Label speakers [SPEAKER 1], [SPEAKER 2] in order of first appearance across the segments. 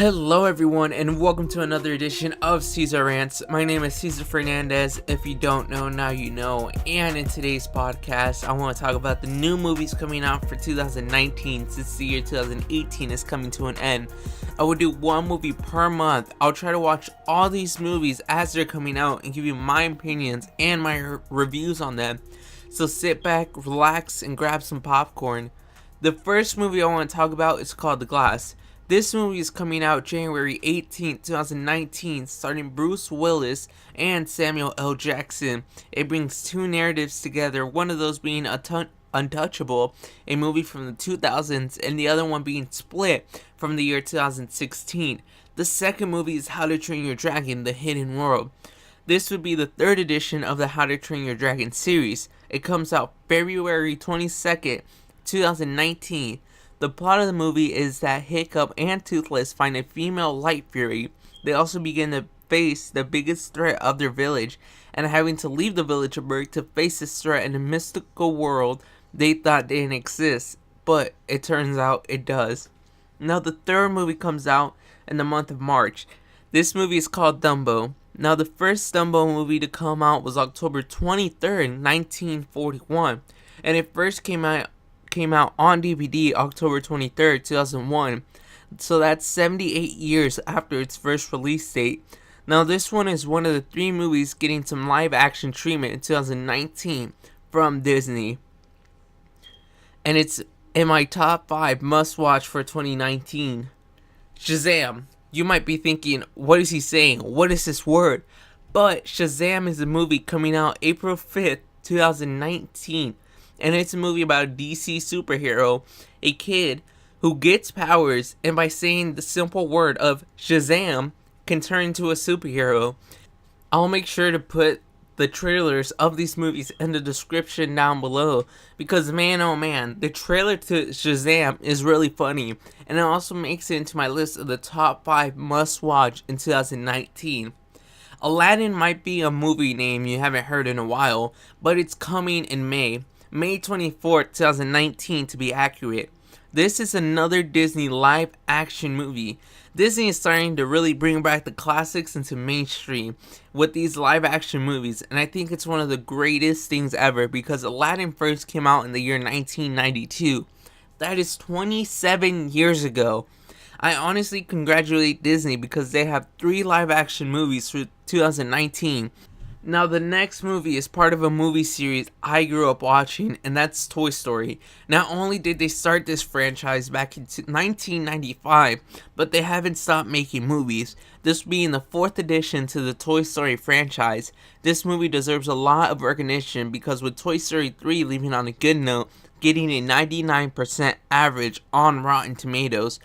[SPEAKER 1] Hello everyone and welcome to another edition of Cesar Rants. My name is Cesar Fernandez. If you don't know, now you know. And in today's podcast, I want to talk about the new movies coming out for 2019 since the year 2018 is coming to an end. I will do one movie per month. I'll try to watch all these movies as they're coming out and give you my opinions and my reviews on them. So sit back, relax, and grab some popcorn. The first movie I want to talk about is called The Glass. This movie is coming out January 18, 2019, starring Bruce Willis and Samuel L. Jackson. It brings two narratives together, one of those being Untouchable, a movie from the 2000s, and the other one being Split from the year 2016. The second movie is How to Train Your Dragon: The Hidden World. This would be the third edition of the How to Train Your Dragon series. It comes out February 22nd, 2019. The plot of the movie is that Hiccup and Toothless find a female light fury. They also begin to face the biggest threat of their village, and having to leave the village of Berg to face this threat in a mystical world they thought didn't exist, but it turns out it does. Now the third movie comes out in the month of March. This movie is called Dumbo. Now the first Dumbo movie to come out was October 23rd, 1941, and it first came out on DVD October 23rd, 2001. So that's 78 years after its first release date. Now this one is one of the three movies getting some live action treatment in 2019 from Disney. And it's in my top 5 must watch for 2019. Shazam! You might be thinking, what is he saying? What is this word? But Shazam is a movie coming out April 5th, 2019. And it's a movie about a DC superhero, a kid who gets powers, and by saying the simple word of Shazam, can turn into a superhero. I'll make sure to put the trailers of these movies in the description down below, because man oh man, the trailer to Shazam is really funny, and it also makes it into my list of the top 5 must watch in 2019. Aladdin might be a movie name you haven't heard in a while, but it's coming in May 24th, 2019 to be accurate. This is another Disney live action movie. Disney is starting to really bring back the classics into mainstream with these live action movies, and I think it's one of the greatest things ever because Aladdin first came out in the year 1992. That is 27 years ago. I honestly congratulate Disney because they have 3 live action movies for 2019. Now the next movie is part of a movie series I grew up watching, and that's Toy Story. Not only did they start this franchise back in 1995, but they haven't stopped making movies. This being the 4th addition to the Toy Story franchise. This movie deserves a lot of recognition because with Toy Story 3 leaving on a good note, getting a 99% average on Rotten Tomatoes.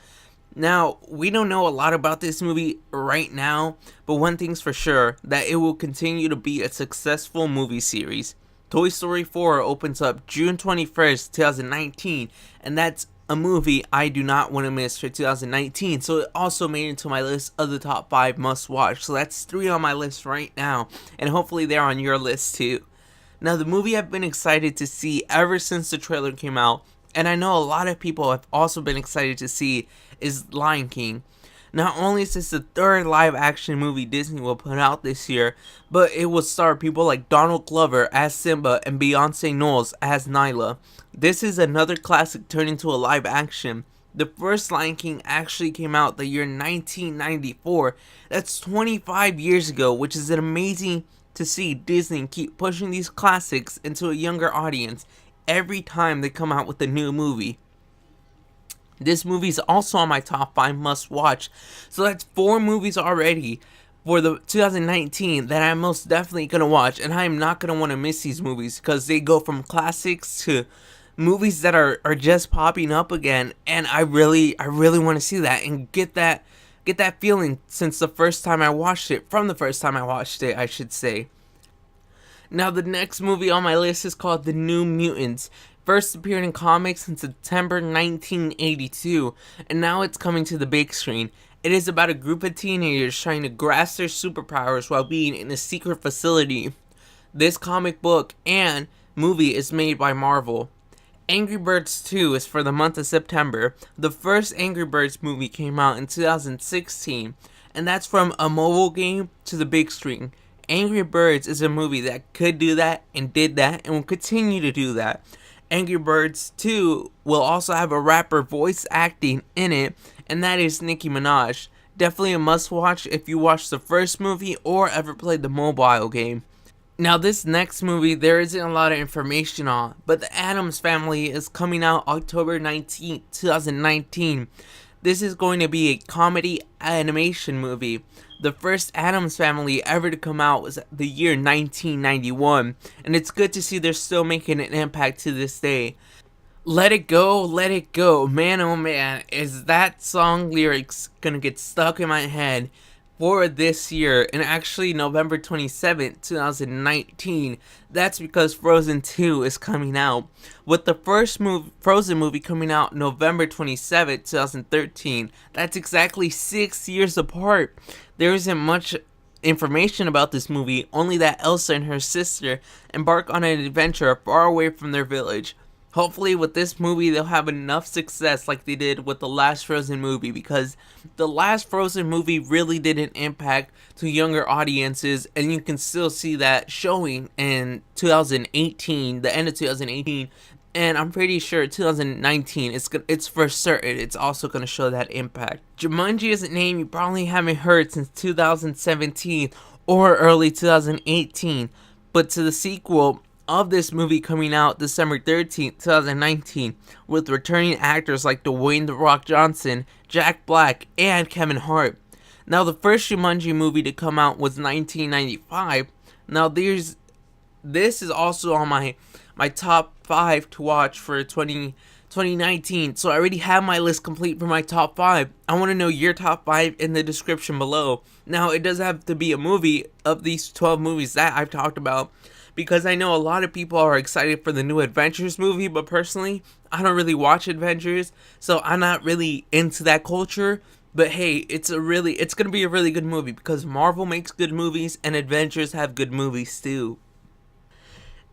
[SPEAKER 1] Now, we don't know a lot about this movie right now, but one thing's for sure, that it will continue to be a successful movie series. Toy Story 4 opens up June 21st, 2019, and that's a movie I do not want to miss for 2019, so it also made it into my list of the top 5 must watch. So that's 3 on my list right now, and hopefully they're on your list too. Now, the movie I've been excited to see ever since the trailer came out, and I know a lot of people have also been excited to see, is Lion King. Not only is this the 3rd live action movie Disney will put out this year, but it will star people like Donald Glover as Simba and Beyonce Knowles as Nyla. This is another classic turned into a live action. The first Lion King actually came out the year 1994. That's 25 years ago, which is amazing to see Disney keep pushing these classics into a younger audience every time they come out with a new movie. This movie is also on my top 5 must watch. So that's 4 movies already for the 2019 that I'm most definitely going to watch. And I'm not going to want to miss these movies because they go from classics to movies that are just popping up again. And I really want to see that and get that feeling from the first time I watched it, I should say. Now the next movie on my list is called The New Mutants. First appeared in comics in September 1982, and now it's coming to the big screen. It is about a group of teenagers trying to grasp their superpowers while being in a secret facility. This comic book and movie is made by Marvel. Angry Birds 2 is for the month of September. The first Angry Birds movie came out in 2016, and that's from a mobile game to the big screen. Angry Birds is a movie that could do that and did that and will continue to do that. Angry Birds 2 will also have a rapper voice acting in it, and that is Nicki Minaj. Definitely a must watch if you watched the first movie or ever played the mobile game. Now, this next movie, there isn't a lot of information on, but The Addams Family is coming out October 19th, 2019. This is going to be a comedy animation movie. The first Addams Family ever to come out was the year 1991, and it's good to see they're still making an impact to this day. Let it go, man oh man, is that song lyrics gonna get stuck in my head for this year, and actually November 27th, 2019. That's because Frozen 2 is coming out. With the first Frozen movie coming out November 27th, 2013, that's exactly 6 years apart. There isn't much information about this movie, only that Elsa and her sister embark on an adventure far away from their village. Hopefully with this movie they'll have enough success like they did with the last Frozen movie, because the last Frozen movie really did an impact to younger audiences, and you can still see that showing in 2018, the end of 2018, and I'm pretty sure 2019 it's for certain it's also going to show that impact. Jumanji is a name you probably haven't heard since 2017 or early 2018, but to the sequel of this movie coming out December 13th, 2019, with returning actors like Dwayne "The Rock" Johnson, Jack Black, and Kevin Hart. Now, the first Jumanji movie to come out was 1995. Now, this is also on my top 5 to watch for 2019. So I already have my list complete for my top 5. I want to know your top 5 in the description below. Now, it does have to be a movie of these 12 movies that I've talked about, because I know a lot of people are excited for the new Adventures movie, but personally, I don't really watch Adventures, so I'm not really into that culture. But hey, it's gonna be a really good movie, because Marvel makes good movies and Adventures have good movies too.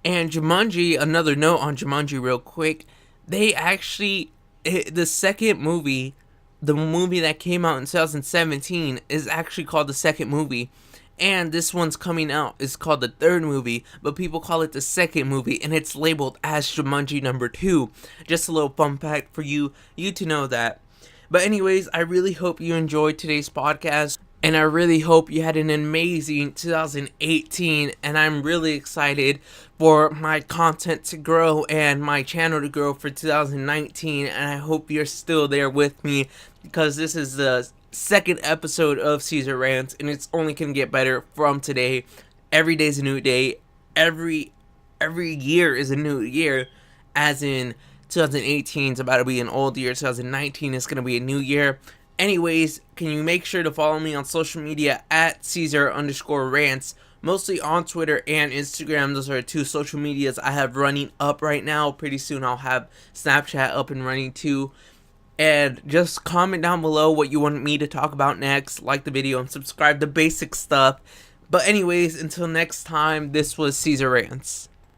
[SPEAKER 1] And Jumanji, another note on Jumanji real quick, they actually, the second movie, the movie that came out in 2017 is actually called the second movie. And this one's coming out is called the third movie, but people call it the second movie, and it's labeled as Jumanji number 2. Just a little fun fact for you to know that. But anyways, I really hope you enjoyed today's podcast, and I really hope you had an amazing 2018, and I'm really excited for my content to grow and my channel to grow for 2019, and I hope you're still there with me, because this is the second episode of Cesar Rants, and it's only gonna get better from today. Every day's a new day. Every year is a new year, as in 2018 is about to be an old year. 2019 is gonna be a new year. Anyways, can you make sure to follow me on social media at Cesar_Rants, mostly on Twitter and Instagram. Those are 2 social medias I have running up right now. Pretty soon I'll have Snapchat up and running too. And just comment down below what you want me to talk about next, like the video, and subscribe, the basic stuff. But anyways, until next time, this was Cesar Rants.